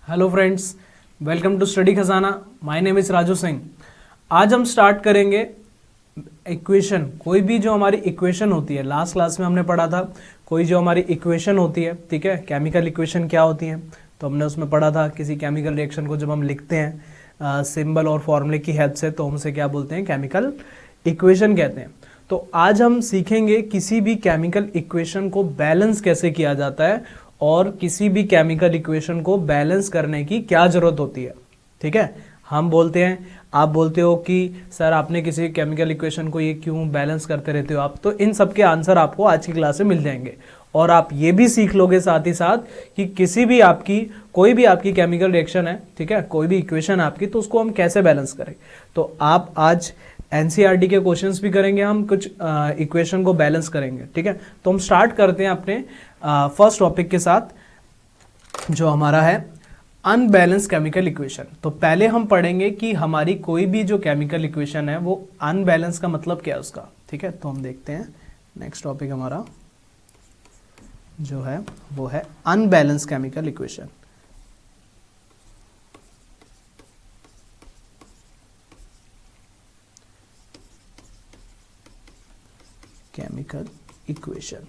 Hello friends, welcome to study Khazana. My name is Raju Singh. आज हम start करेंगे इक्वेशन। कोई भी जो हमारी इक्वेशन होती है, लास्ट क्लास में हमने पढ़ा था कोई जो हमारी इक्वेशन होती है, ठीक है, केमिकल इक्वेशन क्या होती है, तो हमने उसमें पढ़ा था किसी केमिकल रिएक्शन को जब हम लिखते हैं सिंबल और फॉर्मूले की हेल्प से, तो हम उसे क्या बोलते हैं, केमिकल इक्वेशन कहते हैं। तो आज हम सीखेंगे किसी भी केमिकल इक्वेशन को बैलेंस कैसे किया जाता है और किसी भी केमिकल इक्वेशन को बैलेंस करने की क्या जरूरत होती है। ठीक है, हम बोलते हैं, आप बोलते हो कि सर आपने किसी केमिकल इक्वेशन को ये क्यों बैलेंस करते रहते हो आप, तो इन सब के आंसर आपको आज की क्लास में मिल जाएंगे। और आप ये भी सीख लोगे साथ ही साथ कि किसी भी आपकी कोई भी आपकी केमिकल रिएक्शन है, ठीक है, कोई भी इक्वेशन आपकी, तो उसको हम कैसे बैलेंस करें। तो आप आज एनसीईआरटी के क्वेश्चंस भी करेंगे, हम कुछ इक्वेशन को बैलेंस करेंगे। ठीक है, तो हम स्टार्ट करते हैं अपने फर्स्ट टॉपिक के साथ जो हमारा है अनबैलेंस केमिकल इक्वेशन। तो पहले हम पढ़ेंगे कि हमारी कोई भी जो केमिकल इक्वेशन है वो अनबैलेंस का मतलब क्या है उसका। ठीक है, तो हम देखते हैं नेक्स्ट टॉपिक हमारा जो है वो है unbalance chemical equation. Chemical equation,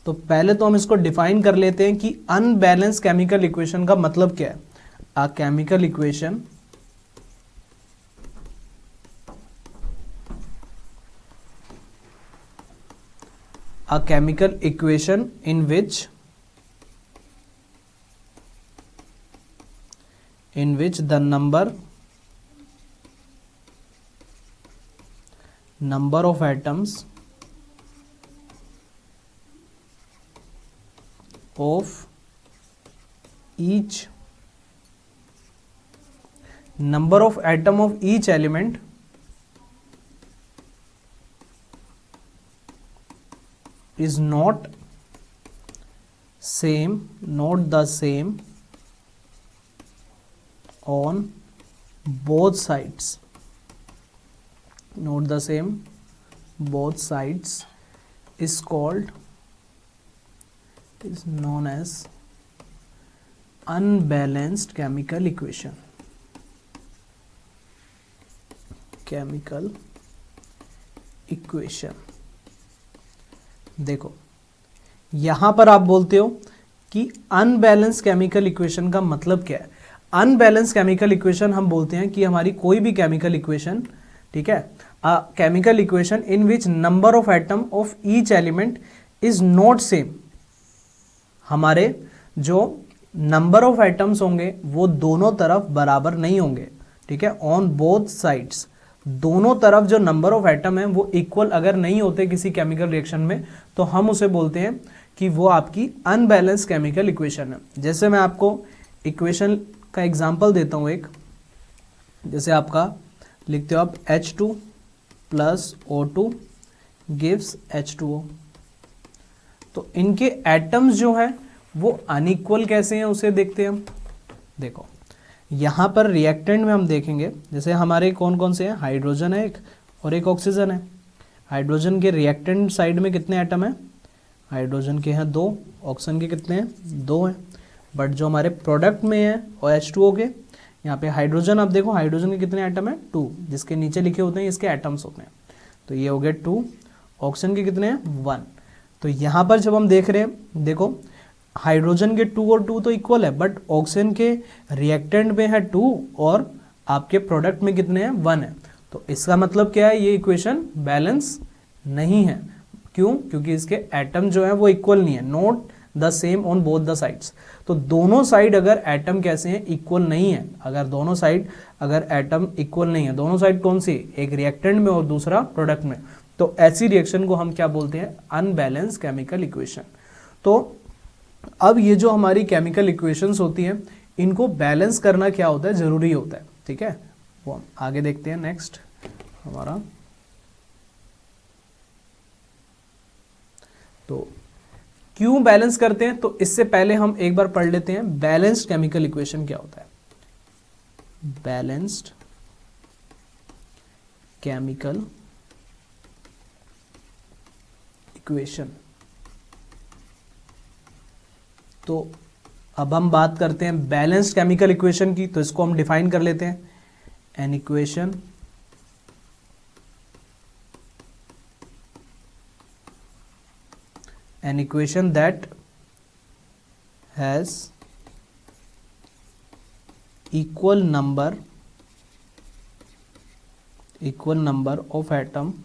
तो पहले तो हम इसको डिफाइन कर लेते हैं कि अनबैलेंस केमिकल इक्वेशन का मतलब क्या है। A chemical equation a chemical equation in which the number of atoms of each element is not the same on both sides. Not the same both sides is known as unbalanced chemical equation. Chemical equation, देखो यहां पर आप बोलते हो कि unbalance chemical equation का मतलब क्या है। अनबैलेंस केमिकल इक्वेशन हम बोलते हैं कि हमारी कोई भी केमिकल इक्वेशन, ठीक है, a chemical equation in which number of atom of each element is not same. हमारे जो नंबर ऑफ एटम्स होंगे वो दोनों तरफ बराबर नहीं होंगे। ठीक है, ऑन बोथ साइड्स, दोनों तरफ जो नंबर ऑफ एटम है वो इक्वल अगर नहीं होते किसी केमिकल रिएक्शन में, तो हम उसे बोलते हैं कि वो आपकी अनबैलेंस केमिकल इक्वेशन है। जैसे मैं आपको इक्वेशन का एग्जांपल देता हूं एक, जैसे आपका लिखते हो आप H2 plus O2 gives H2O। तो इनके एटम्स जो है वो अनइक्वल कैसे हैं उसे देखते हैं हम। देखो यहाँ पर रिएक्टेंट में हम देखेंगे, जैसे हमारे कौन कौन से हैं, हाइड्रोजन है एक और एक ऑक्सीजन है। हाइड्रोजन के रिएक्टेंट साइड में कितने एटम हैं, हाइड्रोजन के हैं 2, ऑक्सीजन के कितने हैं, 2 हैं। बट जो हमारे प्रोडक्ट में है और H2O के, यहाँ पे हाइड्रोजन, आप देखो हाइड्रोजन के कितने एटम हैं, 2, जिसके नीचे लिखे होते हैं इसके एटम्स होते हैं, तो ये हो गए 2। ऑक्सीजन के कितने हैं, 1। तो यहाँ पर जब हम देख रहे हैं, देखो हाइड्रोजन के 2 और 2 तो इक्वल है, बट ऑक्सीजन के रिएक्टेंट में है 2 और आपके प्रोडक्ट में कितने हैं, 1 है। तो इसका मतलब क्या है, ये इक्वेशन बैलेंस नहीं है। क्यों? क्योंकि इसके एटम जो है वो इक्वल नहीं है, not the same on both the sides. तो दोनों साइड अगर एटम कैसे हैं, इक्वल नहीं है। अगर दोनों साइड अगर एटम इक्वल नहीं है, दोनों साइड कौन सी, एक रिएक्टेंट में और दूसरा प्रोडक्ट में, तो ऐसी रिएक्शन को हम क्या बोलते हैं, अनबैलेंस केमिकल इक्वेशन। तो अब ये जो हमारी केमिकल इक्वेशंस होती हैं, इनको बैलेंस करना क्या होता है, जरूरी होता है। ठीक है, वो हम आगे देखते हैं। नेक्स्ट हमारा, तो क्यों बैलेंस करते हैं, तो इससे पहले हम एक बार पढ़ लेते हैं बैलेंस्ड केमिकल इक्वेशन क्या होता है। बैलेंस्ड केमिकल इक्वेशन, तो अब हम बात करते हैं बैलेंस्ड केमिकल इक्वेशन की, तो इसको हम डिफाइन कर लेते हैं। An equation that has equal number of atom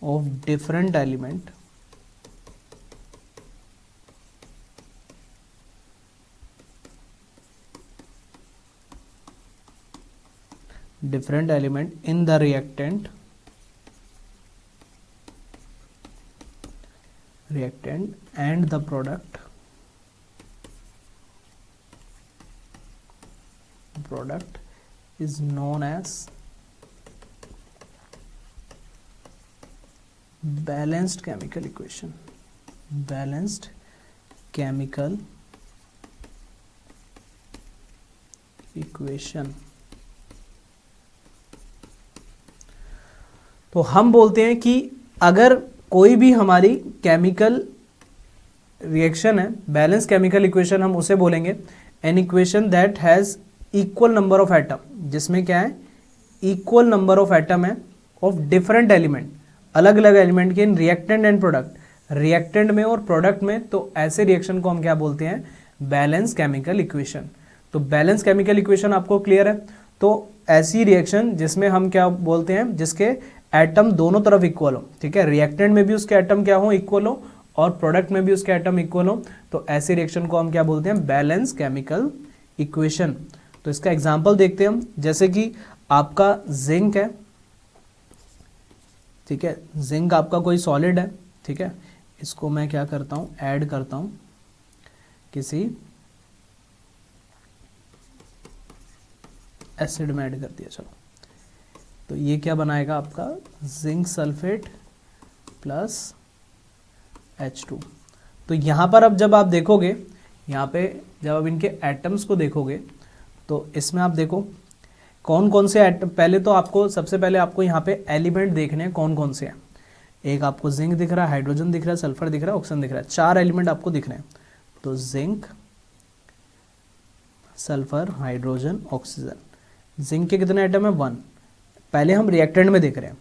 of different element in the reactant and the product is known as balanced chemical equation। balanced chemical equation। तो हम बोलते हैं कि अगर कोई भी हमारी केमिकल रिएक्शन है, बैलेंस केमिकल इक्वेशन हम उसे बोलेंगे an equation that has equal number of atom, जिसमें क्या है इक्वल नंबर ऑफ एटम है ऑफ डिफरेंट एलिमेंट, अलग अलग एलिमेंट के in reactant and product, reactant में और प्रोडक्ट में। तो ऐसे रिएक्शन को हम क्या बोलते हैं बैलेंस केमिकल इक्वेशन। तो बैलेंस केमिकल इक्वेशन आपको क्लियर है। तो ऐसी रिएक्शन जिसमें हम क्या बोलते हैं जिसके एटम दोनों तरफ इक्वल हो, ठीक है, रिएक्टेंट में भी उसके एटम क्या हो इक्वल हो और प्रोडक्ट में भी उसके एटम इक्वल हो, तो ऐसी रिएक्शन को हम क्या बोलते हैं बैलेंस केमिकल इक्वेशन। तो इसका एग्जांपल देखते हैं हम, जैसे कि आपका जिंक है, ठीक है, जिंक आपका कोई सॉलिड है, ठीक है, इसको मैं क्या करता हूं ऐड करता हूं किसी एसिड में ऐड कर दिया, चलो, तो ये क्या बनाएगा आपका जिंक सल्फेट प्लस H2। तो यहाँ पर अब जब आप देखोगे, यहाँ पे जब आप इनके एटम्स को देखोगे तो इसमें आप देखो कौन कौन से एटम, पहले तो आपको सबसे पहले आपको यहाँ पे एलिमेंट देखने हैं कौन कौन से हैं। एक आपको जिंक दिख रहा है, हाइड्रोजन दिख रहा है, सल्फर दिख रहा है, ऑक्सीजन दिख रहा है, 4 एलिमेंट आपको दिख रहे हैं। तो zinc, sulphur, hydrogen, oxygen. Zinc के कितने एटम है 1, पहले हम रिएक्टेंट में देख रहे हैं।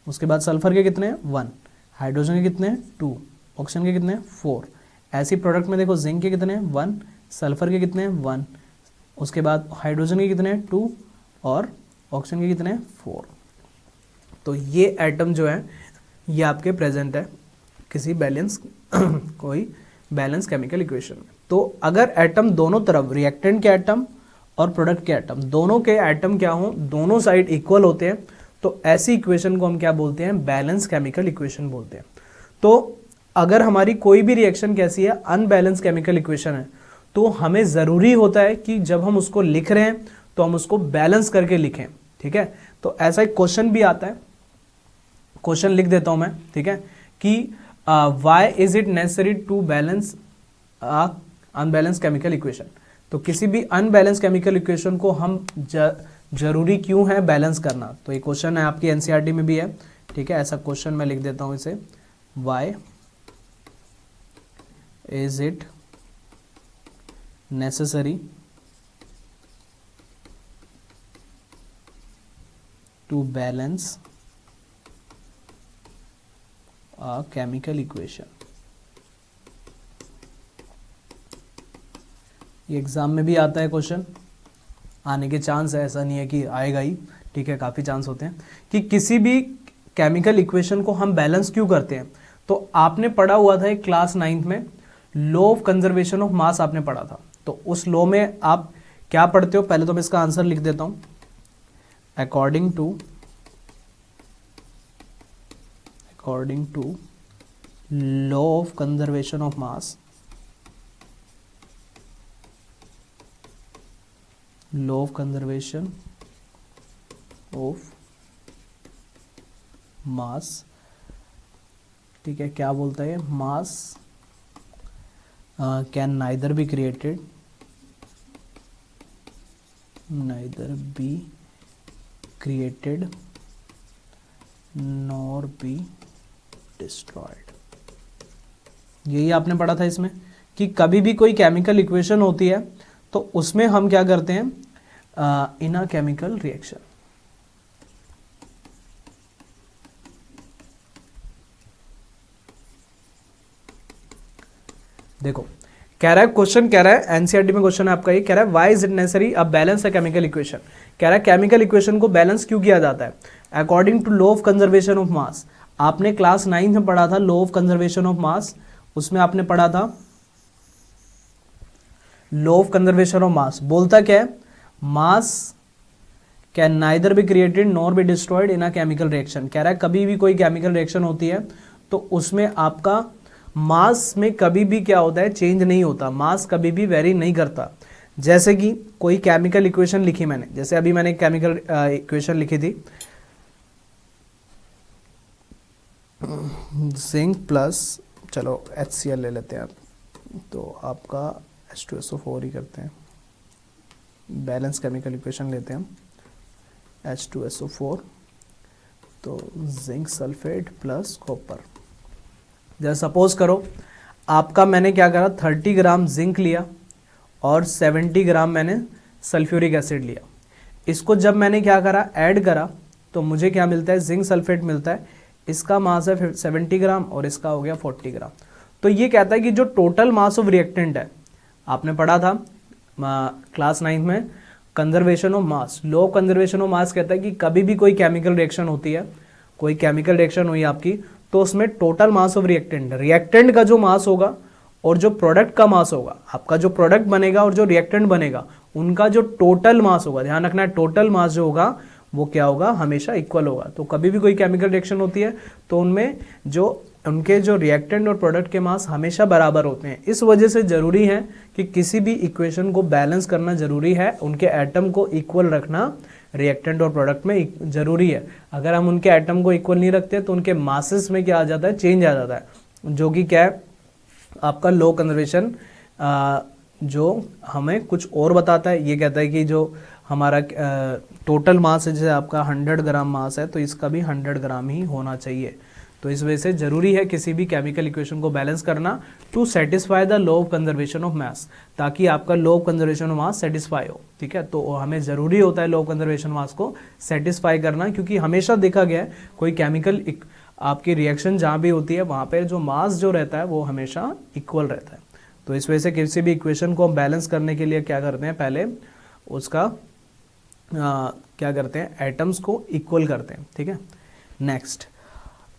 उसके बाद सल्फर के कितने हैं 1, हाइड्रोजन के कितने हैं 2, ऑक्सीजन के कितने हैं 4। ऐसी प्रोडक्ट में देखो जिंक के कितने हैं 1, सल्फर के कितने हैं 1, उसके बाद हाइड्रोजन के कितने हैं 2 और ऑक्सीजन के कितने हैं 4। तो ये एटम जो है ये आपके प्रेजेंट है किसी बैलेंस कोई बैलेंस केमिकल इक्वेशन में। तो अगर एटम दोनों तरफ, रिएक्टेंट के एटम और प्रोडक्ट के एटम, दोनों के एटम क्या हो, दोनों साइड इक्वल होते हैं, तो ऐसी इक्वेशन को हम क्या बोलते हैं बैलेंस केमिकल इक्वेशन बोलते हैं। तो अगर हमारी कोई भी रिएक्शन कैसी है अनबैलेंस केमिकल इक्वेशन है, तो हमें ज़रूरी होता है कि जब हम उसको लिख रहे हैं तो हम उसको बैलेंस करके लिखें, ठीक है। तो ऐसा एक क्वेश्चन भी आता है, क्वेश्चन लिख देता हूं मैं, ठीक है, कि why is it necessary to balance unbalance chemical equation. तो किसी भी अनबैलेंस केमिकल इक्वेशन को हम जरूरी क्यों है बैलेंस करना। तो ये क्वेश्चन है आपकी एनसीईआरटी में भी है, ठीक है। ऐसा क्वेश्चन मैं लिख देता हूं इसे, why is it necessary to balance a chemical equation। ये एग्जाम में भी आता है क्वेश्चन, आने के चांस है, ऐसा नहीं है कि आएगा ही, ठीक है, काफ़ी चांस होते हैं कि किसी भी केमिकल इक्वेशन को हम बैलेंस क्यों करते हैं। तो आपने पढ़ा हुआ था एक क्लास 9th में law of conservation of mass आपने पढ़ा था। तो उस लॉ में आप क्या पढ़ते हो, पहले तो मैं इसका आंसर लिख देता हूं, according to law of conservation of mass, law of conservation of mass, ठीक है, क्या बोलता है mass can neither be created nor be destroyed। यही आपने पढ़ा था इसमें कि कभी भी कोई केमिकल इक्वेशन होती है तो उसमें हम क्या करते हैं, इन अ केमिकल रिएक्शन। देखो कह रहा है, क्वेश्चन कह रहा है, एनसीईआरटी में क्वेश्चन है आपका, ये कह रहा है why is it necessary a balance a chemical equation. कह रहा है केमिकल इक्वेशन को बैलेंस क्यों किया जाता है, according to law of conservation of mass. आपने क्लास 9 में पढ़ा था law of conservation of mass, उसमें आपने पढ़ा था law of conservation of mass बोलता क्या है, mass can neither be created nor be destroyed in a chemical reaction. कह रहा है कभी भी कोई केमिकल रिएक्शन होती है तो उसमें आपका मास में कभी भी क्या होता है, चेंज नहीं होता, मास कभी भी वेरी नहीं करता। जैसे कि कोई केमिकल इक्वेशन लिखी मैंने, जैसे अभी मैंने एक केमिकल इक्वेशन लिखी थी, जिंक प्लस, चलो HCl ले लेते हैं आप, तो आपका H2SO4 ही करते हैं, बैलेंस केमिकल इक्वेशन लेते हैं हम, H2SO4, तो जिंक सल्फेट प्लस कॉपर। जैसे सपोज करो आपका मैंने क्या करा, 30 ग्राम जिंक लिया और 70 ग्राम मैंने सल्फ्यूरिक एसिड लिया। इसको जब मैंने क्या करा, ऐड करा, तो मुझे क्या मिलता है, जिंक सल्फेट मिलता है। इसका मास है 70 ग्राम और इसका हो गया 40 ग्राम। तो ये कहता है कि जो टोटल मास ऑफ रिएक्टेंट है, आपने पढ़ा था क्लास 9 में conservation of mass, law of conservation of मास कहता है कि कभी भी कोई केमिकल रिएक्शन होती है, कोई केमिकल रिएक्शन हुई आपकी, तो उसमें total mass of reactant, reactant का जो मास होगा और जो प्रोडक्ट का मास होगा, आपका जो प्रोडक्ट बनेगा और जो रिएक्टेंट बनेगा, उनका जो टोटल मास होगा, ध्यान रखना है टोटल मास जो होगा वो क्या होगा, हमेशा इक्वल होगा। तो कभी भी कोई केमिकल रिएक्शन होती है तो उनमें जो उनके जो रिएक्टेंट और प्रोडक्ट के मास हमेशा बराबर होते हैं। इस वजह से जरूरी है कि किसी भी इक्वेशन को बैलेंस करना जरूरी है, उनके एटम को इक्वल रखना रिएक्टेंट और प्रोडक्ट में जरूरी है। अगर हम उनके एटम को इक्वल नहीं रखते तो उनके मासेस में क्या आ जाता है, चेंज आ जाता है, जो कि क्या है आपका लो कंजर्वेशन, जो हमें कुछ और बताता है। ये कहता है कि जो हमारा टोटल मास है, जैसे आपका 100 ग्राम मास है तो इसका भी 100 ग्राम ही होना चाहिए। तो इस वजह से जरूरी है किसी भी केमिकल इक्वेशन को बैलेंस करना to satisfy the law of conservation of mass, ताकि आपका law of conservation of mass satisfy हो। ठीक है, तो हमें जरूरी होता है लॉ ऑफ कंजर्वेशन मास को सेटिस्फाई करना, क्योंकि हमेशा देखा गया है कोई केमिकल आपकी रिएक्शन जहाँ भी होती है वहाँ पे जो मास जो रहता है वो हमेशा इक्वल रहता है। तो इस वजह से किसी भी इक्वेशन को हम बैलेंस करने के लिए क्या करते हैं, पहले उसका क्या करते हैं, एटम्स को इक्वल करते हैं। ठीक है, नेक्स्ट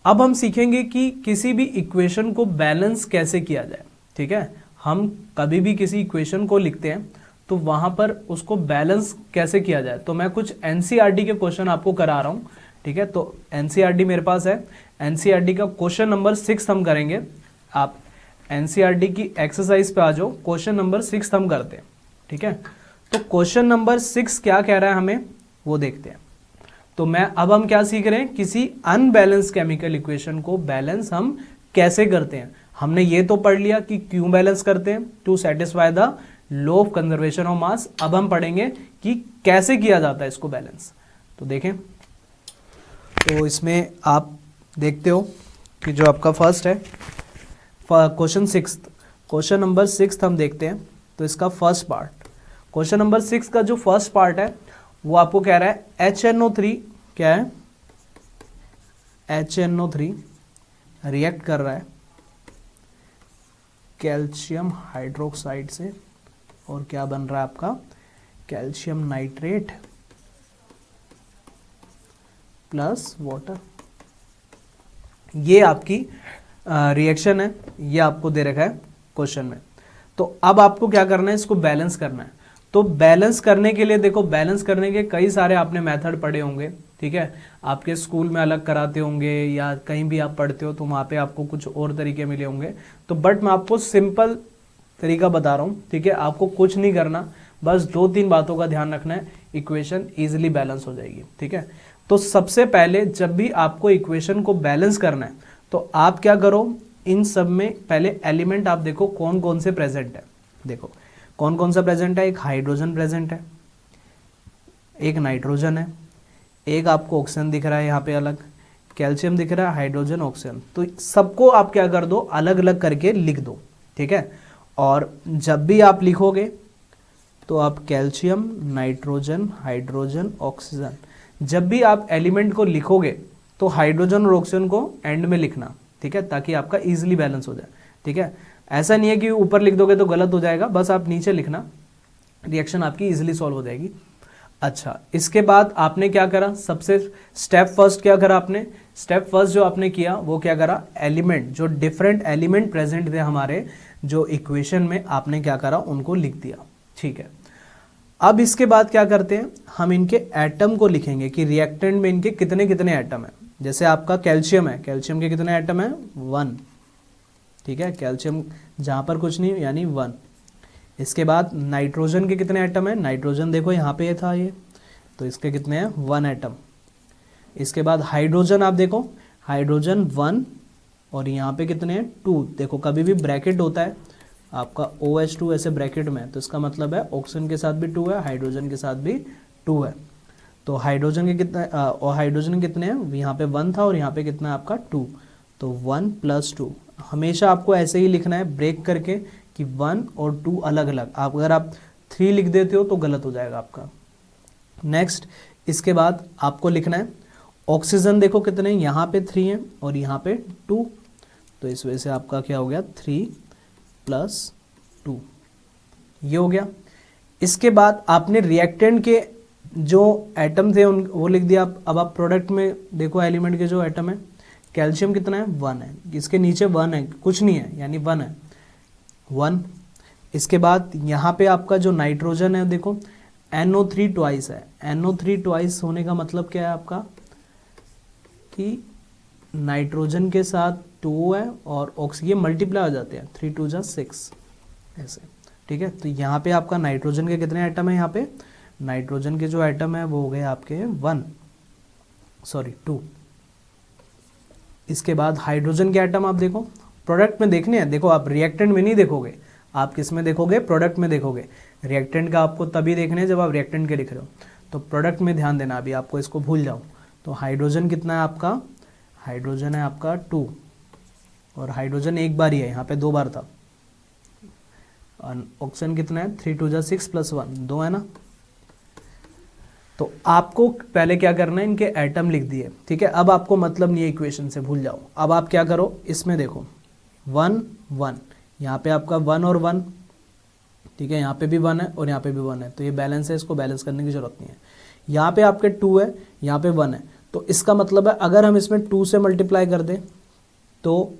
अब हम सीखेंगे कि किसी भी इक्वेशन को बैलेंस कैसे किया जाए। ठीक है, हम कभी भी किसी इक्वेशन को लिखते हैं तो वहां पर उसको बैलेंस कैसे किया जाए। तो मैं कुछ एनसीईआरटी के क्वेश्चन आपको करा रहा हूं। ठीक है, तो एनसीईआरटी मेरे पास है, एनसीईआरटी का क्वेश्चन नंबर 6 हम करेंगे। आप एनसीईआरटी की एक्सरसाइज पे आ जाओ, क्वेश्चन नंबर 6 हम करते हैं। ठीक है, तो क्वेश्चन नंबर 6 क्या कह रहा है हमें वो देखते हैं। तो अब हम क्या सीख रहे हैं, किसी अनबैलेंस केमिकल इक्वेशन को बैलेंस हम कैसे करते हैं। हमने ये तो पढ़ लिया कि क्यों बैलेंस करते हैं, to satisfy the law of conservation of mass. अब हम पढ़ेंगे कि कैसे किया जाता है इसको बैलेंस। तो देखें, तो इसमें आप देखते हो कि जो आपका फर्स्ट है क्वेश्चन 6, क्वेश्चन नंबर 6 हम देखते हैं। तो इसका फर्स्ट पार्ट, क्वेश्चन नंबर 6 का जो फर्स्ट पार्ट है वो आपको कह रहा है HNO3 क्या है, HNO3 रिएक्ट कर रहा है कैल्शियम हाइड्रोक्साइड से और क्या बन रहा है आपका कैल्शियम नाइट्रेट प्लस वाटर। ये आपकी रिएक्शन है, ये आपको दे रखा है क्वेश्चन में। तो अब आपको क्या करना है, इसको बैलेंस करना है। तो बैलेंस करने के लिए देखो, बैलेंस करने के कई सारे आपने मेथड पढ़े होंगे। ठीक है, आपके स्कूल में अलग कराते होंगे या कहीं भी आप पढ़ते हो तो वहाँ पे आपको कुछ और तरीके मिले होंगे। तो बट मैं आपको सिंपल तरीका बता रहा हूँ। ठीक है, आपको कुछ नहीं करना, बस 2-3 बातों का ध्यान रखना है, इक्वेशन ईजिली बैलेंस हो जाएगी। ठीक है, तो सबसे पहले जब भी आपको इक्वेशन को बैलेंस करना है तो आप क्या करो, इन सब में पहले एलिमेंट आप देखो कौन कौन से प्रेजेंट है। देखो कौन कौन सा प्रेजेंट है, एक हाइड्रोजन प्रेजेंट है, एक नाइट्रोजन है, एक आपको ऑक्सीजन दिख रहा है यहाँ पे अलग, कैल्शियम दिख रहा है, हाइड्रोजन, ऑक्सीजन, तो सबको आप क्या कर दो, अलग अलग करके लिख दो, ठीक है। और जब भी आप लिखोगे तो आप कैल्शियम, नाइट्रोजन, हाइड्रोजन, ऑक्सीजन, जब भी आप एलिमेंट को लिखोगे तो हाइड्रोजन और ऑक्सीजन को एंड में लिखना, ठीक है, ताकि आपका इजीली बैलेंस हो जाए, ठीक है। ऐसा नहीं है कि ऊपर लिख दोगे तो गलत हो जाएगा, बस आप नीचे लिखना, रिएक्शन आपकी इजीली सॉल्व हो जाएगी। अच्छा, इसके बाद आपने क्या करा, सबसे स्टेप फर्स्ट क्या करा आपने, स्टेप फर्स्ट जो आपने किया वो क्या करा, एलिमेंट, जो डिफरेंट एलिमेंट प्रेजेंट थे हमारे जो इक्वेशन में, आपने क्या करा, उनको लिख दिया, ठीक है। अब इसके बाद क्या करते हैं, हम इनके एटम को लिखेंगे कि रिएक्टेंट में इनके कितने कितने एटम है। जैसे आपका कैल्शियम है, कैल्शियम के कितने एटम है, 1, ठीक है, कैल्शियम जहाँ पर कुछ नहीं यानी 1। इसके बाद नाइट्रोजन के कितने एटम है, नाइट्रोजन देखो यहाँ पे था ये, तो इसके कितने हैं, 1 एटम। इसके बाद हाइड्रोजन आप देखो, हाइड्रोजन 1 और यहाँ पे कितने हैं, 2। देखो कभी भी ब्रैकेट होता है आपका OH2 ऐसे ब्रैकेट में, तो इसका मतलब है ऑक्सीजन के साथ भी 2 है, हाइड्रोजन के साथ भी 2 है। तो हाइड्रोजन के कितने और हाइड्रोजन कितने हैं, यहाँ पे 1 था और यहाँ पे कितना है आपका 2, तो 1 + 2। हमेशा आपको ऐसे ही लिखना है ब्रेक करके कि 1 और 2 अलग अलग। आप अगर आप 3 लिख देते हो तो गलत हो जाएगा आपका। नेक्स्ट, इसके बाद आपको लिखना है ऑक्सीजन, देखो कितने, यहाँ पे 3 है और यहाँ पे 2, तो इस वजह से आपका क्या हो गया, 3 + 2, ये हो गया। इसके बाद आपने रिएक्टेंट के जो एटम थे उन वो लिख दिया। अब आप प्रोडक्ट में देखो एलिमेंट के जो एटम है, कैल्शियम कितना है, 1 है, इसके नीचे 1 है, कुछ नहीं है यानी 1 है, 1। इसके बाद यहाँ पे आपका जो नाइट्रोजन है देखो NO3 ट्वाइस है, NO3 ट्वाइस होने का मतलब क्या है आपका कि नाइट्रोजन के साथ 2 है और ऑक्सीजन मल्टीप्लाई हो जाते हैं, 3 × 2 = 6 ऐसे, ठीक है। तो यहाँ पे आपका नाइट्रोजन के कितने एटम है, यहाँ पे नाइट्रोजन के जो एटम है वो हो गए आपके 2। इसके बाद हाइड्रोजन के एटम आप देखो, प्रोडक्ट में देखने हैं, देखो आप रिएक्टेंट में नहीं देखोगे, आप किस में देखोगे, प्रोडक्ट में देखोगे। रिएक्टेंट का आपको तभी देखने हैं जब आप रिएक्टेंट के लिख रहे हो, तो प्रोडक्ट में ध्यान देना, अभी आपको इसको भूल जाओ। तो हाइड्रोजन कितना है आपका, हाइड्रोजन है आपका 2 और हाइड्रोजन एक बार ही है, यहाँ पे 2 बार था। ऑक्सीजन कितना है, 3 × 2 = 6 + 1, 2 है ना। तो आपको पहले क्या करना है, इनके एटम लिख दिए, ठीक है। अब आपको मतलब नहीं है इक्वेशन से, भूल जाओ। अब आप क्या करो, इसमें देखो 1 1, यहाँ पे आपका 1 और 1, ठीक है, यहाँ पे भी 1 है और यहाँ पे भी 1 है, तो ये बैलेंस है, इसको बैलेंस करने की जरूरत नहीं है। यहाँ पे आपके 2 है, यहाँ पे 1 है, तो इसका मतलब है अगर हम इसमें 2 से मल्टीप्लाई कर दें तो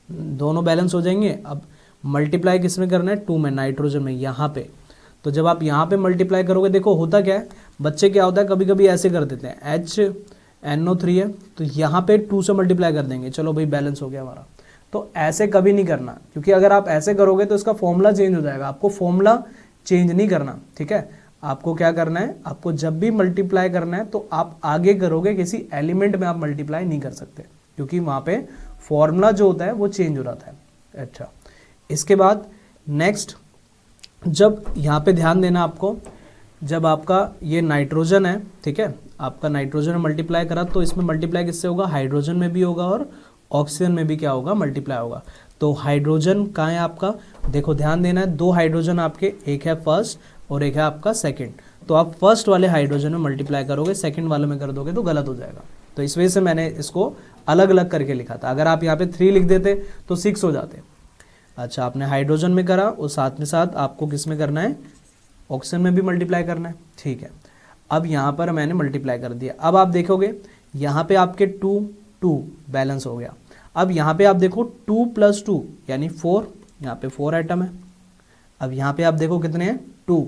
दोनों बैलेंस हो जाएंगे। अब मल्टीप्लाई किस में करना है, 2 में, नाइट्रोजन में, यहाँ पे। तो जब आप यहाँ पे मल्टीप्लाई करोगे, देखो होता क्या है, बच्चे क्या होता है कभी कभी ऐसे कर देते हैं, HNO3 है तो यहाँ पे 2 से मल्टीप्लाई कर देंगे, चलो भाई बैलेंस हो गया हमारा। तो ऐसे कभी नहीं करना, क्योंकि अगर आप ऐसे करोगे तो इसका फॉर्मूला चेंज हो जाएगा। आपको फॉर्मूला चेंज नहीं करना, ठीक है। आपको क्या करना है, आपको जब भी मल्टीप्लाई करना है तो आप आगे करोगे, किसी एलिमेंट में आप मल्टीप्लाई नहीं कर सकते, क्योंकि वहाँ पे फॉर्मूला जो होता है वो चेंज हो जाता है। अच्छा, इसके बाद नेक्स्ट, जब यहाँ पे ध्यान देना आपको, जब आपका ये नाइट्रोजन है, ठीक है, आपका नाइट्रोजन मल्टीप्लाई करा तो इसमें मल्टीप्लाई किससे होगा, हाइड्रोजन में भी होगा और ऑक्सीजन में भी क्या होगा, मल्टीप्लाई होगा। तो हाइड्रोजन कहाँ है आपका, देखो ध्यान देना है, 2 हाइड्रोजन आपके, एक है फर्स्ट और एक है आपका सेकंड। तो आप फर्स्ट वाले हाइड्रोजन में मल्टीप्लाई करोगे, सेकंड वाले में कर दोगे तो गलत हो जाएगा। तो इस वजह से मैंने इसको अलग अलग करके लिखा था। अगर आप यहाँ पे 3 लिख देते तो 6 हो जाते। अच्छा, आपने हाइड्रोजन में करा और साथ में साथ आपको किस में करना है, ऑक्सीजन में भी मल्टीप्लाई करना है, ठीक है। अब यहाँ पर मैंने मल्टीप्लाई कर दिया। अब आप देखोगे यहाँ पे आपके 2 बैलेंस हो गया। अब यहाँ पे आप देखो 2 + 2 यानी 4, यहाँ पे 4 आइटम है। अब यहाँ पे आप देखो कितने हैं, 2,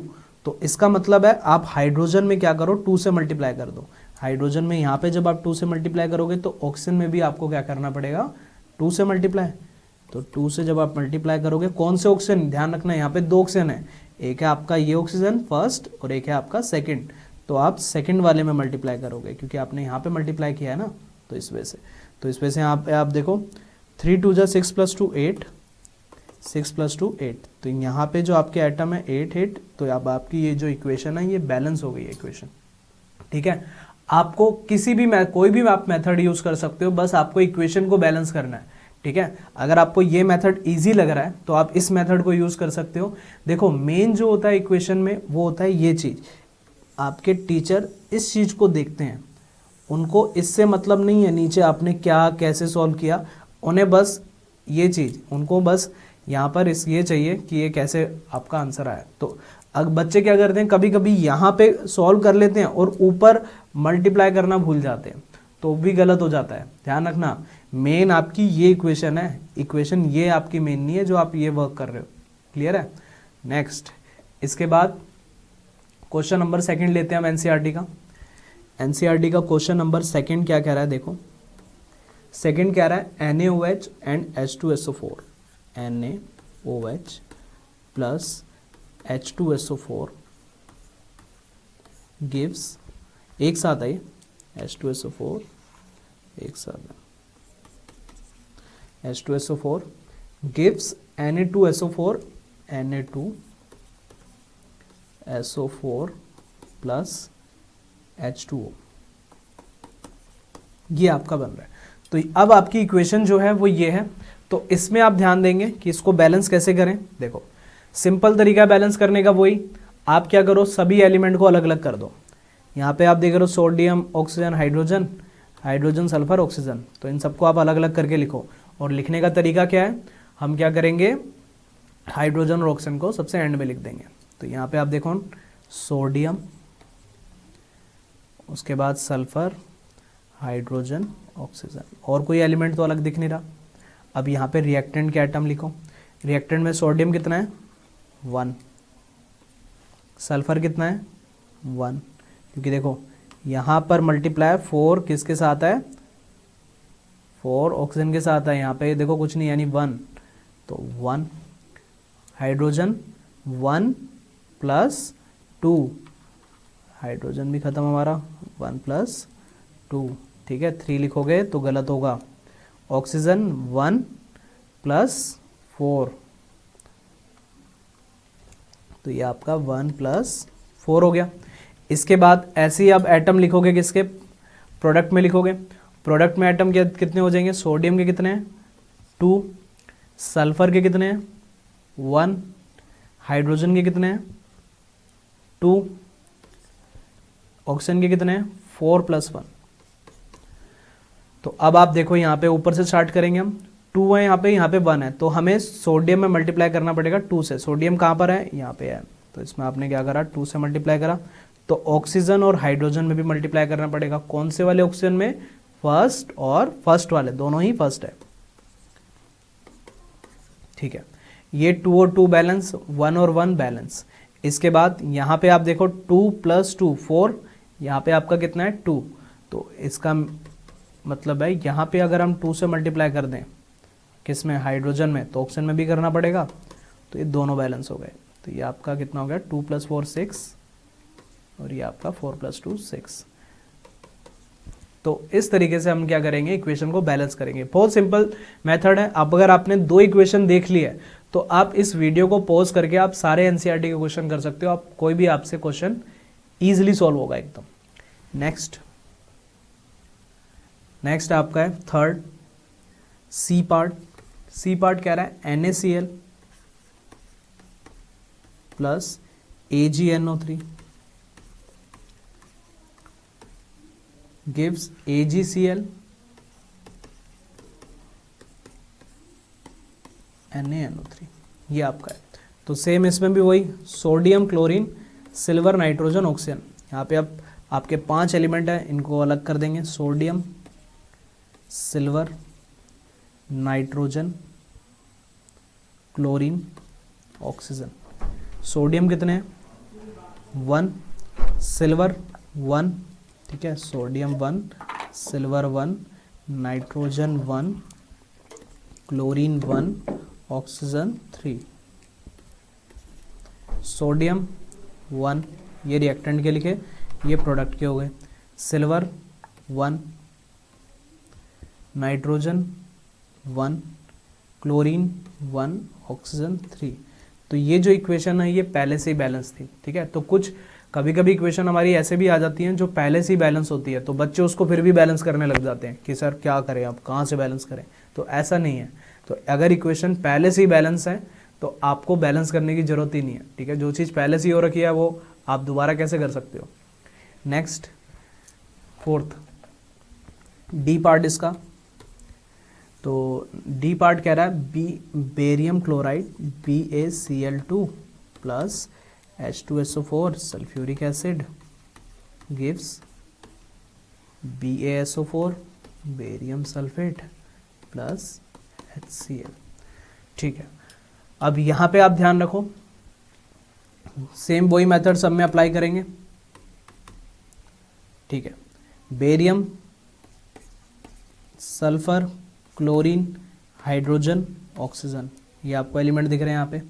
तो इसका मतलब है आप हाइड्रोजन में क्या करो, 2 से मल्टीप्लाई कर दो। हाइड्रोजन में यहाँ पे जब आप 2 से मल्टीप्लाई करोगे तो ऑक्सीजन में भी आपको क्या करना पड़ेगा, 2 से मल्टीप्लाई। तो 2 से जब आप मल्टीप्लाई करोगे, कौन से ऑक्सीजन, ध्यान रखना यहाँ पे 2 ऑक्सीजन है, एक है आपका ये ऑक्सीजन फर्स्ट और एक है आपका सेकंड। तो आप सेकंड वाले में मल्टीप्लाई करोगे, क्योंकि आपने यहाँ पे मल्टीप्लाई किया है ना, तो इस वजह से। तो इस वजह से यहाँ पे आप देखो 3 × 2 = 6 + 2 8, 6 + 2 8। तो यहाँ पे जो आपके एटम है 8 8, तो अब आपकी ये जो इक्वेशन है ये बैलेंस हो गई है इक्वेशन, ठीक है। आपको किसी भी कोई भी आप मेथड यूज कर सकते हो, बस आपको इक्वेशन को बैलेंस करना है, ठीक है। अगर आपको ये मेथड इजी लग रहा है तो आप इस मेथड को यूज कर सकते हो। देखो मेन जो होता है इक्वेशन में वो होता है ये चीज, आपके टीचर इस चीज को देखते हैं, उनको इससे मतलब नहीं है नीचे आपने क्या कैसे सॉल्व किया, उन्हें बस ये चीज, उनको बस यहाँ पर इस ये चाहिए कि ये कैसे आपका आंसर आया। तो अब बच्चे क्या करते हैं, कभी कभी यहाँ पे सॉल्व कर लेते हैं और ऊपर मल्टीप्लाई करना भूल जाते हैं, तो भी गलत हो जाता है। ध्यान रखना, मेन आपकी ये इक्वेशन है, इक्वेशन ये आपकी मेन नहीं है जो आप ये वर्क कर रहे हो। क्लियर है। नेक्स्ट, इसके बाद क्वेश्चन नंबर सेकंड लेते हैं हम एनसीईआरटी का। एनसीईआरटी का क्वेश्चन नंबर सेकंड क्या कह रहा है, देखो सेकंड कह रहा है NaOH and H2SO4, NaOH plus H2SO4 gives, एक साथ है H2SO4 एक साथ है, H2SO4 gives Na2SO4 Na2SO4 plus H2O, ये आपका बन रहा है। तो अब आपकी इक्वेशन जो है वो ये है। तो इसमें आप ध्यान देंगे कि इसको बैलेंस कैसे करें। देखो सिंपल तरीका बैलेंस करने का वही, आप क्या करो सभी एलिमेंट को अलग अलग कर दो। यहाँ पे आप देख रहे हो sodium oxygen hydrogen, hydrogen sulphur oxygen, तो इन सबको आप अलग अलग करके लिखो। और लिखने का तरीका क्या है, हम क्या करेंगे हाइड्रोजन और ऑक्सीजन को सबसे एंड में लिख देंगे। तो यहाँ पे आप देखो सोडियम, उसके बाद सल्फर, हाइड्रोजन, ऑक्सीजन, और कोई एलिमेंट तो अलग दिख नहीं रहा। अब यहाँ पे रिएक्टेंट के आइटम लिखो। रिएक्टेंट में सोडियम कितना है 1, सल्फर कितना है 1, क्योंकि देखो यहाँ पर मल्टीप्लाई 4 किसके साथ है, 4 ऑक्सीजन के साथ है। यहाँ पे देखो कुछ नहीं यानी 1, तो 1। हाइड्रोजन 1 प्लस 2, हाइड्रोजन भी खत्म हमारा, 1 प्लस 2, ठीक है। 3 लिखोगे तो गलत होगा। ऑक्सीजन 1 प्लस 4, तो ये आपका 1 प्लस 4 हो गया। इसके बाद ऐसे ही आप एटम लिखोगे, किसके प्रोडक्ट में लिखोगे। प्रोडक्ट में एटम कितने हो जाएंगे, सोडियम के कितने हैं 2, सल्फर के कितने हैं 1, हाइड्रोजन के कितने हैं 2, ऑक्सीजन के कितने हैं 4 प्लस 1। तो अब आप देखो यहाँ पे ऊपर से स्टार्ट करेंगे हम, 2 है यहाँ पे 1 है, तो हमें सोडियम में मल्टीप्लाई करना पड़ेगा 2 से। सोडियम कहाँ पर है, यहाँ पे है, तो इसमें आपने क्या करा 2 से मल्टीप्लाई करा। तो ऑक्सीजन और हाइड्रोजन में भी मल्टीप्लाई करना पड़ेगा। कौन से वाले ऑक्सीजन में, फर्स्ट और फर्स्ट वाले, दोनों ही फर्स्ट है, ठीक है। ये 2 और 2 बैलेंस, 1 और 1 बैलेंस। इसके बाद यहाँ पे आप देखो 2 प्लस 2 4, यहाँ पे आपका कितना है 2, तो इसका मतलब है यहाँ पे अगर हम 2 से मल्टीप्लाई कर दें किस में, हाइड्रोजन में, तो ऑक्सीजन में भी करना पड़ेगा, तो ये दोनों बैलेंस हो गए। तो ये आपका कितना हो गया 2 प्लस 4 6, और ये आपका 4 प्लस 2 6। तो इस तरीके से हम क्या करेंगे, इक्वेशन को बैलेंस करेंगे। बहुत सिंपल मेथड है। अब अगर आपने 2 इक्वेशन देख ली है तो आप इस वीडियो को पॉज करके आप सारे एनसीईआरटी के क्वेश्चन कर सकते हो। आप कोई भी आपसे क्वेश्चन ईजिली सॉल्व होगा एकदम। नेक्स्ट आपका है third C part. C part कह रहा है NaCl plus AgNO3 gives AgCl NaNO3, ये आपका है। तो सेम इसमें भी वही, sodium chlorine silver nitrogen oxygen. यहाँ पे आप आपके 5 एलिमेंट है, इनको अलग कर देंगे, sodium silver nitrogen chlorine oxygen. Sodium कितने हैं 1, सिल्वर 1, ठीक है, sodium 1, silver 1, nitrogen 1, chlorine 1, oxygen 3। Sodium 1 ये रिएक्टेंट के लिखे, ये प्रोडक्ट के हो गए। Silver 1, nitrogen 1, chlorine 1, oxygen 3। तो ये जो इक्वेशन है ये पहले से ही बैलेंस थी, ठीक है। तो कुछ कभी कभी इक्वेशन हमारी ऐसे भी आ जाती हैं जो पहले से ही बैलेंस होती है, तो बच्चे उसको फिर भी बैलेंस करने लग जाते हैं कि सर क्या करें, अब कहाँ से बैलेंस करें। तो ऐसा नहीं है। तो अगर इक्वेशन पहले से ही बैलेंस है तो आपको बैलेंस करने की जरूरत ही नहीं है, ठीक है। जो चीज़ पहले से ही हो रखी है वो आप दोबारा कैसे कर सकते हो। नेक्स्ट, फोर्थ डी पार्ट इसका, तो डी पार्ट कह रहा है barium chloride BaCl2 plus H2SO4 sulphuric acid gives BaSO4 barium sulphate plus HCl। ठीक है, अब यहाँ पे आप ध्यान रखो, सेम वही मेथड सब में अप्लाई करेंगे, ठीक है। Barium, sulphur, chlorine, hydrogen, oxygen, ये आपको एलिमेंट दिख रहे हैं यहाँ पे।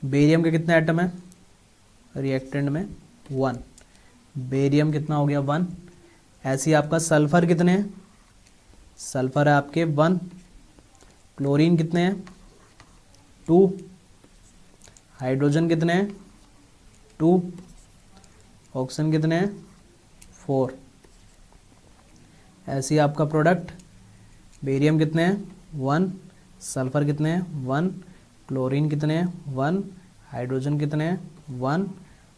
बेरियम के कितने एटम हैं रिएक्टेंट में 1, बेरियम कितना हो गया 1। ऐसे ही आपका सल्फर कितने हैं, सल्फर है आपके 1, क्लोरीन कितने हैं 2, हाइड्रोजन कितने हैं 2, ऑक्सीजन कितने हैं 4। ऐसे ही आपका प्रोडक्ट बेरियम कितने हैं 1, सल्फर कितने हैं 1, क्लोरीन कितने हैं 1, हाइड्रोजन कितने हैं 1,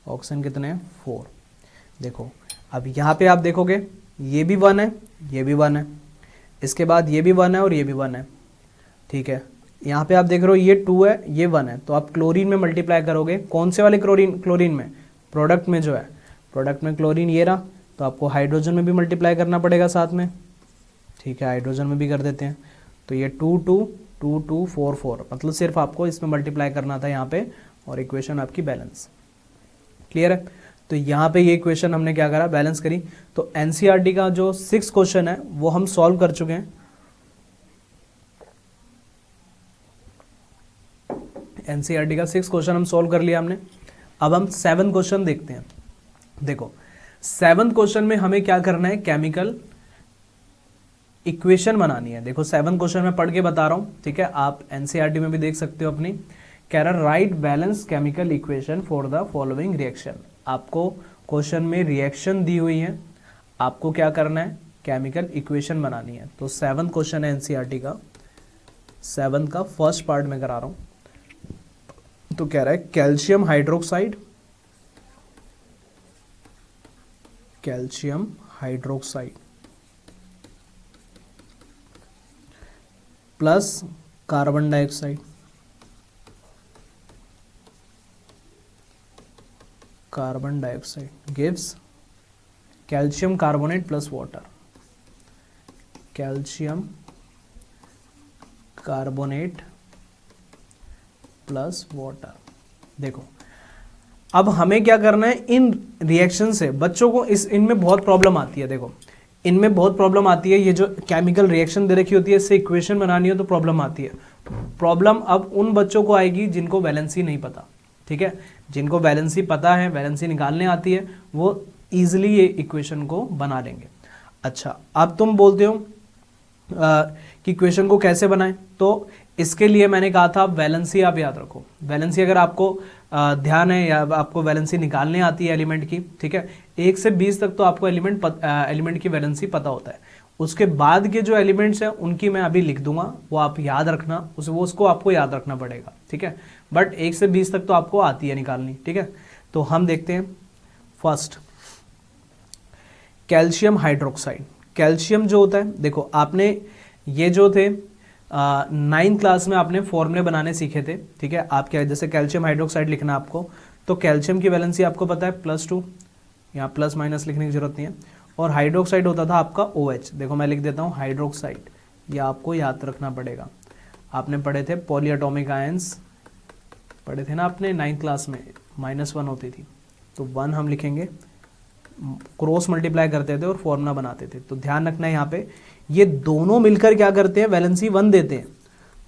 ऑक्सीजन कितने हैं 4। देखो अब यहाँ पे आप देखोगे ये भी 1 है, ये भी 1 है, इसके बाद ये भी 1 है और ये भी 1 है, ठीक है। यहाँ पे आप देख रहे हो ये 2 है, ये 1 है, तो आप क्लोरीन में मल्टीप्लाई करोगे, कौन से वाले क्लोरीन में, प्रोडक्ट में जो है, प्रोडक्ट में क्लोरीन ये रहा, तो आपको हाइड्रोजन में भी मल्टीप्लाई करना पड़ेगा साथ में, ठीक है। हाइड्रोजन में भी कर देते हैं, तो ये 2 2 2 2 4 4, मतलब सिर्फ आपको इसमें मल्टीप्लाई करना था यहाँ पे, और इक्वेशन आपकी बैलेंस। क्लियर है। तो यहाँ पे ये इक्वेशन हमने क्या करा, बैलेंस करी। तो एनसीईआरटी का जो 6 क्वेश्चन है वो हम सॉल्व कर चुके हैं। एनसीईआरटी का 6 क्वेश्चन हम सॉल्व कर लिया हमने। अब हम 7 क्वेश्चन देखते हैं। देखो 7 क्वेश्चन में हमें क्या करना है, केमिकल इक्वेशन बनानी है। देखो 7 क्वेश्चन मैं पढ़ के बता रहा हूँ, ठीक है, आप एनसीईआरटी में भी देख सकते हो अपनी। कह रहा right balance chemical equation for the following reaction. आपको क्वेश्चन में रिएक्शन दी हुई है, आपको क्या करना है, केमिकल इक्वेशन बनानी है। तो 7 क्वेश्चन है एनसीईआरटी का, 7 का फर्स्ट पार्ट में करा रहा हूँ। तो कह रहा है calcium hydroxide, calcium hydroxide plus carbon dioxide, carbon dioxide gives calcium carbonate plus water, calcium carbonate plus water. देखो अब हमें क्या करना है, इन रिएक्शन से बच्चों को इनमें बहुत प्रॉब्लम आती है। देखो इनमें बहुत प्रॉब्लम आती है, ये जो केमिकल रिएक्शन दे रखी होती है, इससे इक्वेशन बनानी हो तो प्रॉब्लम आती है। प्रॉब्लम अब उन बच्चों को आएगी जिनको वैलेंसी नहीं पता, ठीक है। जिनको वैलेंसी पता है, वैलेंसी निकालने आती है, वो ईजिली ये इक्वेशन को बना लेंगे। अच्छा, अब तुम बोलते हो कि इक्वेशन को कैसे बनाएं, तो इसके लिए मैंने कहा था वैलेंसी आप याद रखो। वैलेंसी अगर आपको ध्यान है या आपको वैलेंसी निकालने आती है एलिमेंट की, ठीक है, 1 से 20 तक तो आपको एलिमेंट की वैलेंसी पता होता है। उसके बाद के जो एलिमेंट्स हैं उनकी मैं अभी लिख दूंगा, वो आप याद रखना, उसको आपको याद रखना पड़ेगा, ठीक है। बट 1 से 20 तक तो आपको आती है निकालनी, ठीक है। तो हम देखते हैं फर्स्ट कैल्शियम हाइड्रोक्साइड। कैल्शियम जो होता है, देखो आपने ये जो थे 9th क्लास में आपने फॉर्मूले बनाने सीखे थे, ठीक है। आप क्या, जैसे कैल्शियम हाइड्रोक्साइड लिखना आपको, तो कैल्शियम की वैलेंसी आपको पता है +2, यहाँ प्लस माइनस लिखने की जरूरत नहीं है। और हाइड्रोक्साइड होता था आपका OH। देखो मैं लिख देता हूँ हाइड्रोक्साइड, यह आपको याद रखना पड़ेगा। आपने पढ़े थे पॉलीएटॉमिक आयंस, पढ़े थे ना आपने 9th क्लास में, -1 होती थी, तो 1 हम लिखेंगे, क्रॉस मल्टीप्लाई करते थे और फॉर्मूला बनाते थे। तो ध्यान रखना है यहाँ पे, ये दोनों मिलकर क्या करते हैं, वैलेंसी 1 देते हैं।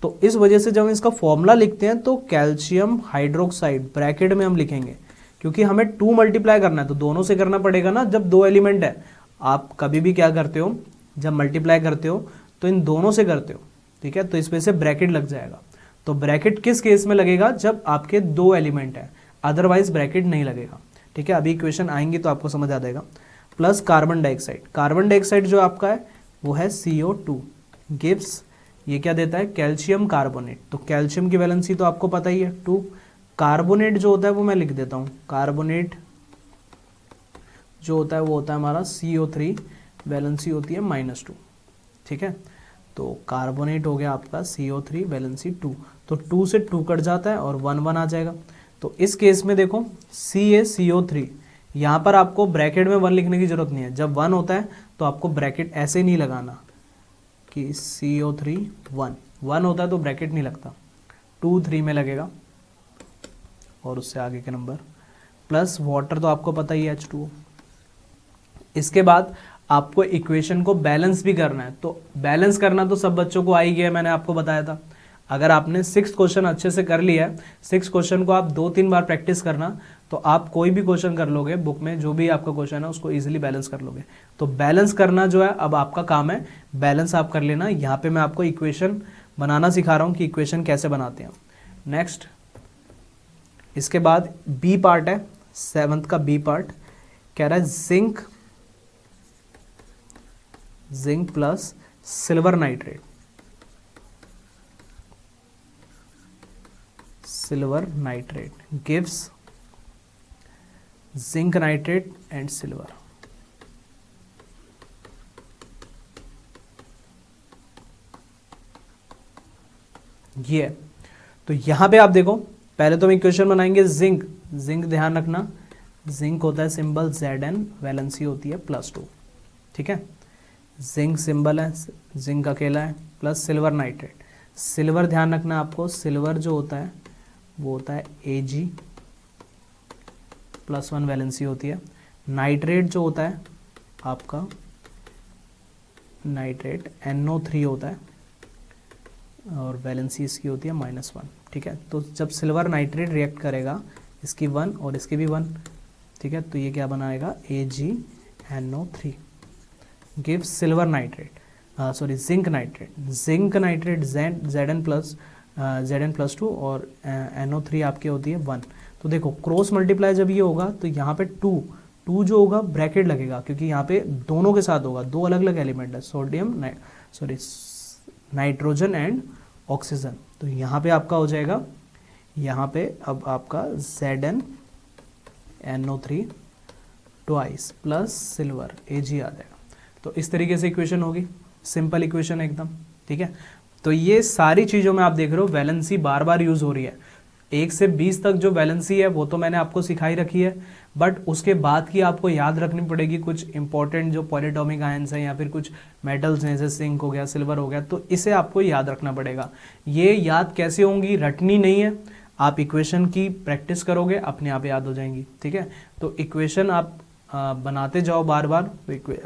तो इस वजह से जब हम इसका फॉर्मूला लिखते हैं तो कैल्शियम हाइड्रोक्साइड ब्रैकेट में हम लिखेंगे, क्योंकि हमें 2 मल्टीप्लाई करना है, तो दोनों से करना पड़ेगा ना। जब 2 एलिमेंट है, आप कभी भी क्या करते हो, जब मल्टीप्लाई करते हो तो इन दोनों से करते हो, ठीक है। तो इस वजह से ब्रैकेट लग जाएगा। तो ब्रैकेट किस केस में लगेगा, जब आपके 2 एलिमेंट है, अदरवाइज ब्रैकेट नहीं लगेगा, ठीक है, अभी इक्वेशन आएंगी तो आपको समझ आ जाएगा। Plus carbon dioxide, carbon dioxide जो आपका है वो है CO2 गिव्स, ये क्या देता है, कैल्शियम कार्बोनेट। तो कैल्शियम की वैलेंसी तो आपको पता ही है 2। कार्बोनेट जो होता है वो मैं लिख देता हूँ, कार्बोनेट जो होता है वो होता है हमारा CO3, वैलेंसी होती है -2। ठीक है, तो कार्बोनेट हो गया आपका CO3 वैलेंसी 2, तो 2 से 2 कट जाता है और 1 1 आ जाएगा। तो इस केस में देखो CaCO3, यहाँ पर आपको ब्रैकेट में 1 लिखने की जरूरत नहीं है। जब 1 होता है तो आपको ब्रैकेट ऐसे नहीं लगाना कि CO3 1 होता है तो ब्रैकेट नहीं लगता, 2 3 में लगेगा और उससे आगे के नंबर। प्लस वाटर तो आपको पता ही है H2O। इसके बाद आपको इक्वेशन को बैलेंस भी करना है, तो बैलेंस करना तो सब बच्चों को आ ही गया, मैंने आपको बताया था। अगर आपने 6 क्वेश्चन अच्छे से कर लिया है, 6 क्वेश्चन को आप 2-3 बार प्रैक्टिस करना, तो आप कोई भी क्वेश्चन कर लोगे बुक में, जो भी आपका क्वेश्चन है उसको इजीली बैलेंस कर लोगे। तो बैलेंस करना जो है अब आपका काम है, बैलेंस आप कर लेना। यहाँ पे मैं आपको इक्वेशन बनाना सिखा रहा हूँ कि इक्वेशन कैसे बनाते हैं। नेक्स्ट, इसके बाद बी पार्ट है, 7th का बी पार्ट कह रहा है zinc plus silver nitrate, silver nitrate gives zinc nitrate and silver. ये है, तो यहां पे आप देखो, पहले तो हम इक्वेशन बनाएंगे जिंक। जिंक ध्यान रखना, जिंक होता है सिंबल Zn, वैलेंसी होती है +2। ठीक है, जिंक सिंबल है, जिंक अकेला है, प्लस सिल्वर नाइट्रेट। सिल्वर ध्यान रखना आपको, सिल्वर जो होता है वो होता है Ag, +1 वैलेंसी होती है। नाइट्रेट जो होता है आपका, नाइट्रेट NO3 होता है और वैलेंसी इसकी होती है -1। ठीक है, तो जब सिल्वर नाइट्रेट रिएक्ट करेगा, इसकी 1 और इसकी भी 1, ठीक है, तो ये क्या बनाएगा, AgNO3 gives silver nitrate, sorry zinc nitrate. Zinc nitrate Zn+2 और NO3 आपकी होती है 1। तो देखो क्रॉस मल्टीप्लाई जब ये होगा तो यहाँ पे 2 जो होगा ब्रैकेट लगेगा, क्योंकि यहाँ पे दोनों के साथ होगा, 2 अलग अलग एलिमेंट है, नाइट्रोजन एंड ऑक्सीजन। तो यहाँ पे आपका हो जाएगा, यहाँ पे अब आपका ZnNO3 twice plus silver Ag आ जाएगा। तो इस तरीके से इक्वेशन होगी, सिंपल इक्वेशन एकदम। ठीक है, तो ये सारी चीज़ों में आप देख रहे हो वैलेंसी बार बार यूज़ हो रही है। 1 से 20 तक जो वैलेंसी है वो तो मैंने आपको सिखाई रखी है, बट उसके बाद की आपको याद रखनी पड़ेगी कुछ इंपॉर्टेंट जो पॉलीटॉमिक आयंस हैं या फिर कुछ मेटल्स हैं, जैसे जिंक हो गया, सिल्वर हो गया, तो इसे आपको याद रखना पड़ेगा। ये याद कैसे होंगी, रटनी नहीं है, आप इक्वेशन की प्रैक्टिस करोगे अपने आप याद हो जाएंगी। ठीक है, तो इक्वेशन आप बनाते जाओ बार बार,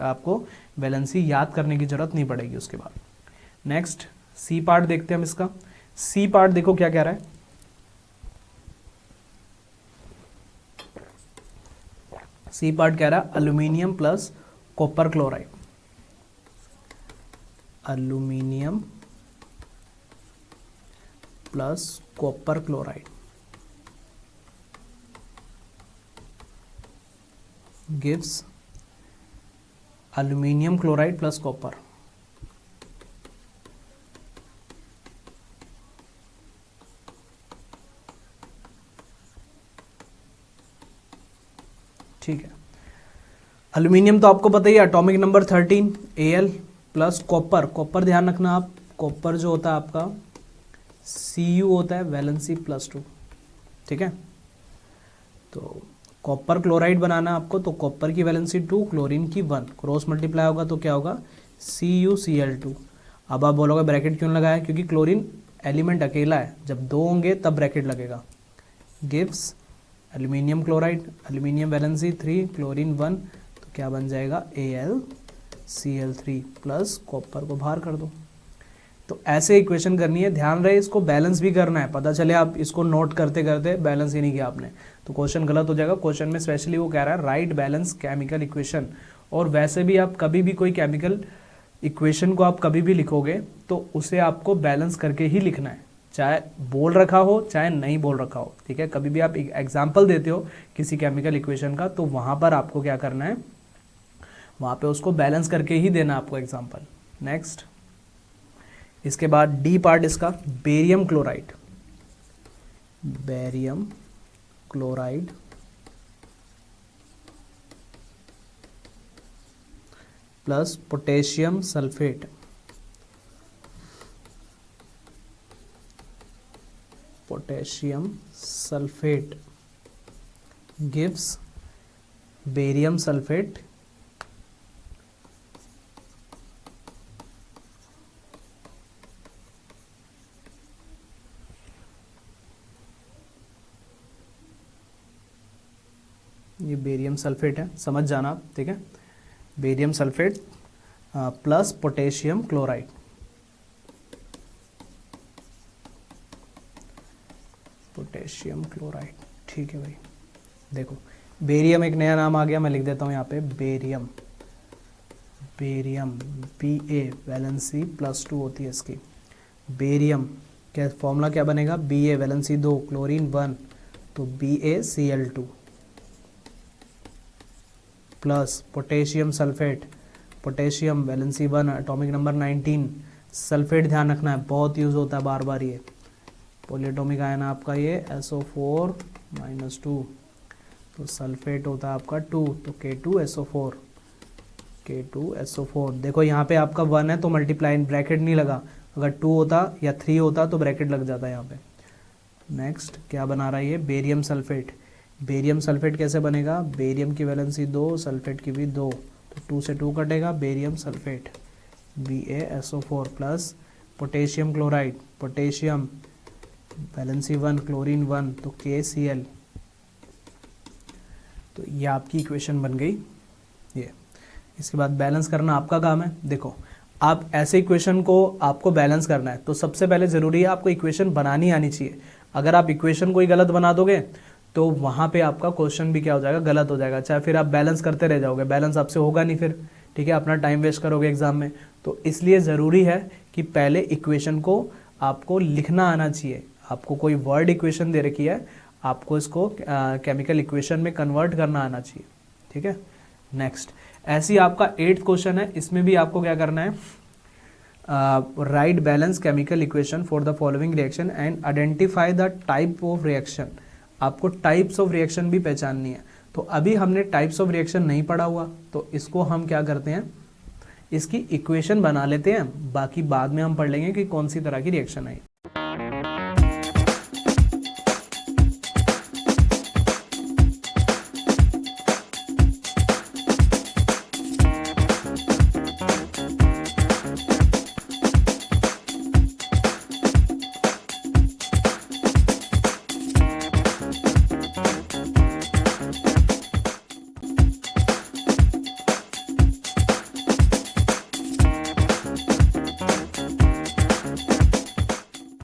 आपको वैलेंसी याद करने की जरूरत नहीं पड़ेगी उसके बाद। नेक्स्ट सी पार्ट देखते हैं हम इसका। सी पार्ट देखो क्या कह रहा है, सी पार्ट कह रहा है aluminium plus copper chloride, aluminium plus copper chloride gives aluminium chloride plus copper. ठीक है, एल्यूमिनियम तो आपको पता ही है, atomic number 13 Al plus copper. Copper ध्यान रखना आप, कॉपर जो होता है आपका Cu होता है, वैलेंसी +2। ठीक है, तो कॉपर क्लोराइड बनाना आपको, तो कॉपर की वैलेंसी 2, क्लोरीन की 1, क्रॉस मल्टीप्लाई होगा तो क्या होगा, CuCl2। अब आप बोलोगे ब्रैकेट क्यों लगाया, क्योंकि क्लोरीन एलिमेंट अकेला है, जब 2 होंगे तब ब्रैकेट लगेगा। Gives aluminium chloride, aluminium valency 3, chlorine 1, तो क्या बन जाएगा, AlCl3 प्लस कॉपर को बाहर कर दो। तो ऐसे इक्वेशन करनी है, ध्यान रहे इसको बैलेंस भी करना है, पता चले आप इसको नोट करते करते बैलेंस ही नहीं किया आपने तो क्वेश्चन गलत हो जाएगा। क्वेश्चन में स्पेशली वो कह रहा है राइट बैलेंस केमिकल इक्वेशन, और वैसे भी आप कभी भी कोई केमिकल इक्वेशन को आप कभी भी लिखोगे तो उसे आपको बैलेंस करके ही लिखना है, चाहे बोल रखा हो चाहे नहीं बोल रखा हो, ठीक है। कभी भी आप एग्जाम्पल देते हो किसी केमिकल इक्वेशन का तो वहाँ पर आपको क्या करना है, वहाँ पे उसको बैलेंस करके ही देना आपको एग्जाम्पल। नेक्स्ट, इसके बाद डी पार्ट इसका, barium chloride, barium chloride plus potassium sulphate, potassium sulphate gives barium sulphate ये बेरियम सल्फेट है, समझ जाना आप, ठीक है। Barium sulphate plus potassium chloride, potassium chloride, ठीक है भाई। देखो बेरियम एक नया नाम आ गया, मैं लिख देता हूँ यहाँ पे बेरियम, बेरियम Ba वैलेंसी +2 होती है इसकी। बेरियम क्या फॉर्मूला क्या बनेगा, Ba वैलेंसी 2, क्लोरीन 1, तो BaCl2 plus potassium sulphate, potassium valency 1, atomic number 19, sulphate ध्यान रखना है बहुत यूज़ होता है बार बार, ये पॉलीएटॉमिक आयन आपका ये SO4 -2, तो सल्फेट होता है आपका 2, तो K2SO4, K2SO4। देखो यहाँ पे आपका 1 है तो मल्टीप्लाई, ब्रैकेट नहीं लगा, अगर 2 होता या 3 होता तो ब्रैकेट लग जाता है यहाँ पे। नेक्स्ट क्या बना रहा है ये, बेरियम सल्फेट। बेरियम सल्फेट कैसे बनेगा, बेरियम की वैलेंसी 2, सल्फेट की भी 2, तो 2 से 2 कटेगा, barium sulphate BaSO4 plus potassium chloride, potassium valency 1, chlorine 1, तो KCl। तो ये आपकी इक्वेशन बन गई ये। इसके बाद बैलेंस करना आपका काम है। देखो आप ऐसे इक्वेशन को आपको बैलेंस करना है तो सबसे पहले ज़रूरी है आपको इक्वेशन बनानी आनी चाहिए। अगर आप इक्वेशन कोई गलत बना दोगे तो वहाँ पे आपका क्वेश्चन भी क्या हो जाएगा, गलत हो जाएगा, चाहे फिर आप बैलेंस करते रह जाओगे, बैलेंस आपसे होगा नहीं फिर, ठीक है, अपना टाइम वेस्ट करोगे एग्जाम में। तो इसलिए ज़रूरी है कि पहले इक्वेशन को आपको लिखना आना चाहिए। आपको कोई वर्ड इक्वेशन दे रखी है, आपको इसको केमिकल इक्वेशन में कन्वर्ट करना आना चाहिए, ठीक है। नेक्स्ट, ऐसी आपका 8th क्वेश्चन है, इसमें भी आपको क्या करना है, right balance chemical equation for the following reaction and identify the type of reaction. आपको टाइप्स ऑफ रिएक्शन भी पहचाननी है। तो अभी हमने टाइप्स ऑफ रिएक्शन नहीं पढ़ा हुआ, तो इसको हम क्या करते हैं, इसकी इक्वेशन बना लेते हैं, बाकी बाद में हम पढ़ लेंगे कि कौन सी तरह की रिएक्शन है।